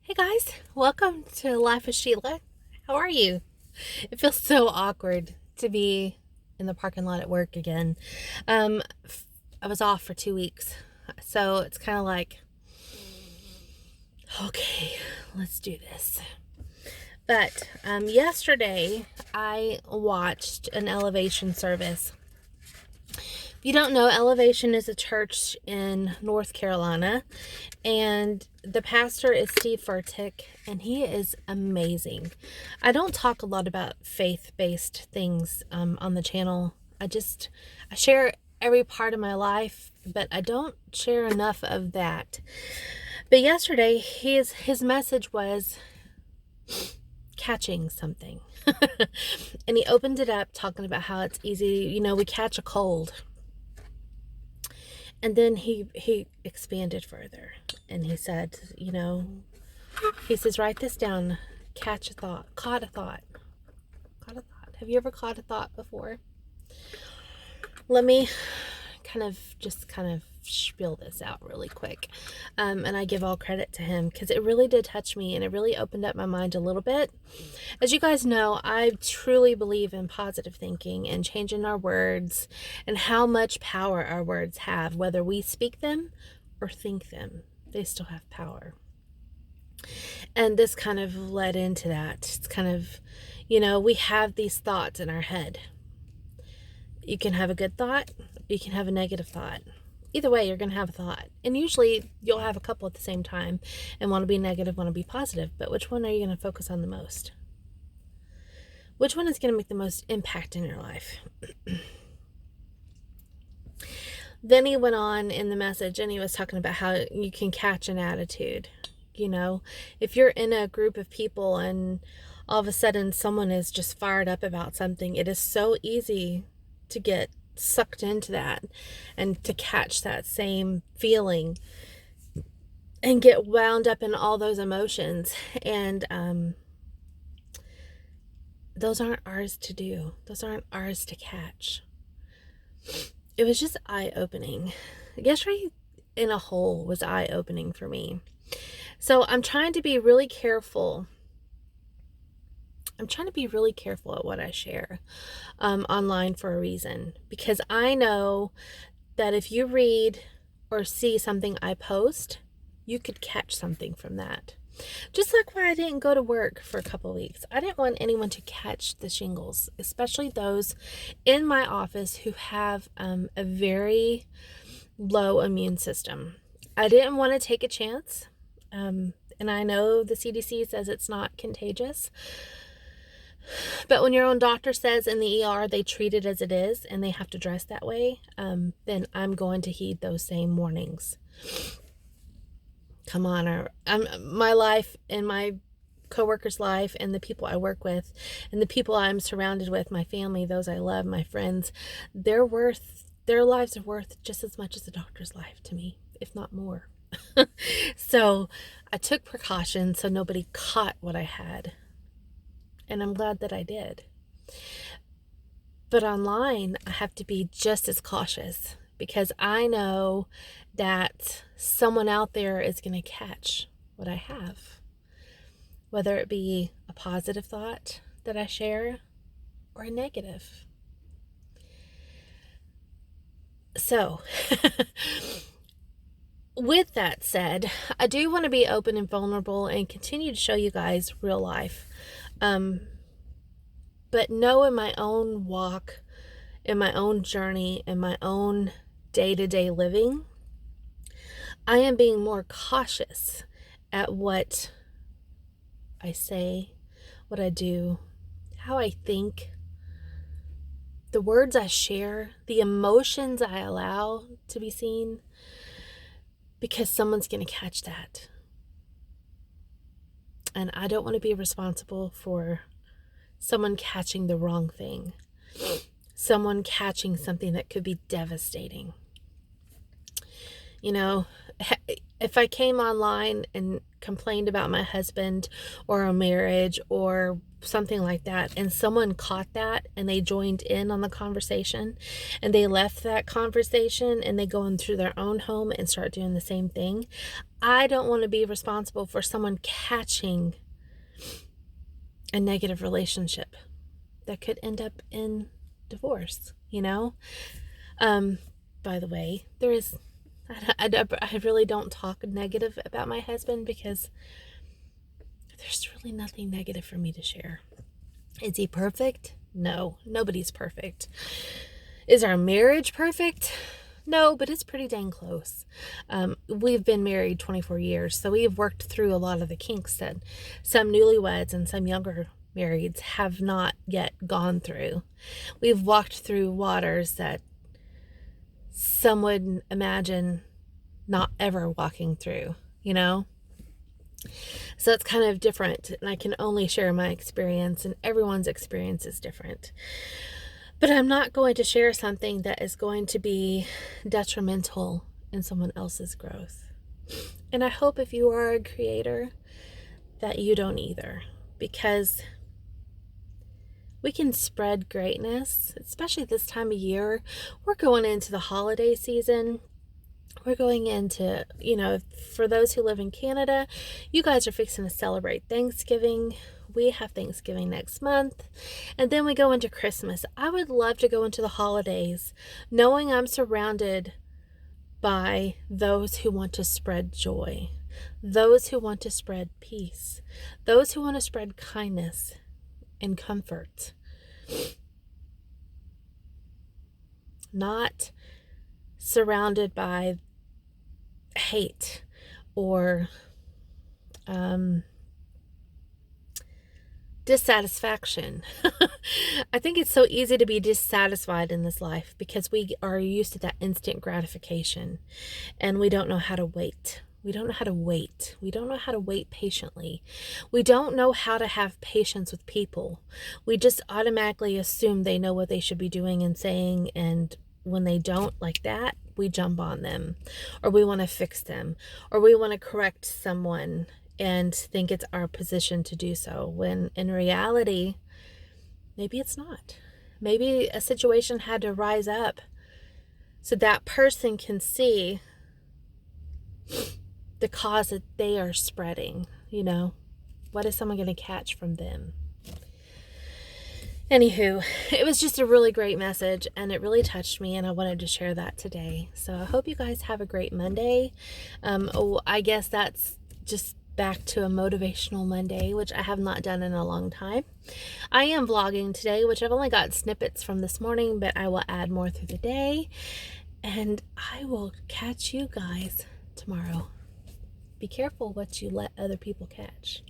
Hey guys, welcome to Life with Sheila. How are you? It feels so awkward to be in the parking lot at work again. Um, I was off for 2 weeks, so it's kind of like, okay, let's do this. But yesterday I watched an elevation service. If you don't know, Elevation is a church in North Carolina, and the pastor is Steve Furtick, and he is amazing. I don't talk a lot about faith-based things on the channel. I share every part of my life, but I don't share enough of that. But yesterday, his message was catching something. And he opened it up talking about how it's easy, we catch a cold. And then he expanded further, and he said, he says, write this down, catch a thought, caught a thought. Have you ever caught a thought before? Let me kind of spiel this out really quick. And I give all credit to him because it really did touch me, and it really opened up my mind a little bit. As you guys know, I truly believe in positive thinking and changing our words and how much power our words have, whether we speak them or think them. They still have power. And this kind of led into that. It's kind of, we have these thoughts in our head. You can have a good thought, you can have a negative thought. Either way, you're going to have a thought. And usually you'll have a couple at the same time and want to be negative, want to be positive. But which one are you going to focus on the most? Which one is going to make the most impact in your life? Then he went on in the message and he was talking about how you can catch an attitude. If you're in a group of people and all of a sudden someone is just fired up about something, it is so easy to get sucked into that and to catch that same feeling and get wound up in all those emotions. And those aren't ours to do. Those aren't ours to catch. It was just eye-opening. Yesterday in a whole was eye-opening for me. So I'm trying to be really careful. I'm trying to be really careful at what I share online for a reason, because I know that if you read or see something I post, you could catch something from that. Just like why I didn't go to work for a couple of weeks. I didn't want anyone to catch the shingles, especially those in my office who have a very low immune system. I didn't want to take a chance. And I know the CDC says it's not contagious. But when your own doctor says in the ER they treat it as it is and they have to dress that way, then I'm going to heed those same warnings. Come on, my life and my coworkers' life and the people I work with and the people I'm surrounded with, my family, those I love, my friends, their lives are worth just as much as a doctor's life to me, if not more. So I took precautions so nobody caught what I had. And I'm glad that I did. But online, I have to be just as cautious because I know that someone out there is going to catch what I have. Whether it be a positive thought that I share or a negative. So, with that said, I do want to be open and vulnerable and continue to show you guys real life. But know in my own walk, in my own journey, in my own day-to-day living, I am being more cautious at what I say, what I do, how I think, the words I share, the emotions I allow to be seen, because someone's going to catch that. And I don't want to be responsible for someone catching the wrong thing. Someone catching something that could be devastating. You know, if I came online and complained about my husband or a marriage or something like that, and someone caught that and they joined in on the conversation and they left that conversation and they go into their own home and start doing the same thing, I don't want to be responsible for someone catching a negative relationship that could end up in divorce, you know? By the way, I really don't talk negative about my husband because there's really nothing negative for me to share. Is he perfect? No, nobody's perfect. Is our marriage perfect? No, but it's pretty dang close. We've been married 24 years, so we've worked through a lot of the kinks that some newlyweds and some younger marrieds have not yet gone through. We've walked through waters that some would imagine not ever walking through, you know? So it's kind of different, and I can only share my experience, and everyone's experience is different. But I'm not going to share something that is going to be detrimental in someone else's growth. And I hope if you are a creator that you don't either, because we can spread greatness, especially this time of year. We're going into the holiday season. We're going into, for those who live in Canada, you guys are fixing to celebrate Thanksgiving. We have Thanksgiving next month. And then we go into Christmas. I would love to go into the holidays knowing I'm surrounded by those who want to spread joy, those who want to spread peace, those who want to spread kindness and comfort. Not surrounded by hate or dissatisfaction. I think it's so easy to be dissatisfied in this life because we are used to that instant gratification and we don't know how to wait. We don't know how to wait. We don't know how to wait patiently. We don't know how to have patience with people. We just automatically assume they know what they should be doing and saying, and when they don't like that, we jump on them, or we want to fix them, or we want to correct someone and think it's our position to do so, when in reality, maybe it's not. Maybe a situation had to rise up so that person can see the cause that they are spreading. What is someone going to catch from them? Anywho, it was just a really great message and it really touched me, and I wanted to share that today. So I hope you guys have a great Monday. I guess that's just back to a motivational Monday, which I have not done in a long time. I am vlogging today, which I've only got snippets from this morning, but I will add more through the day. And I will catch you guys tomorrow. Be careful what you let other people catch.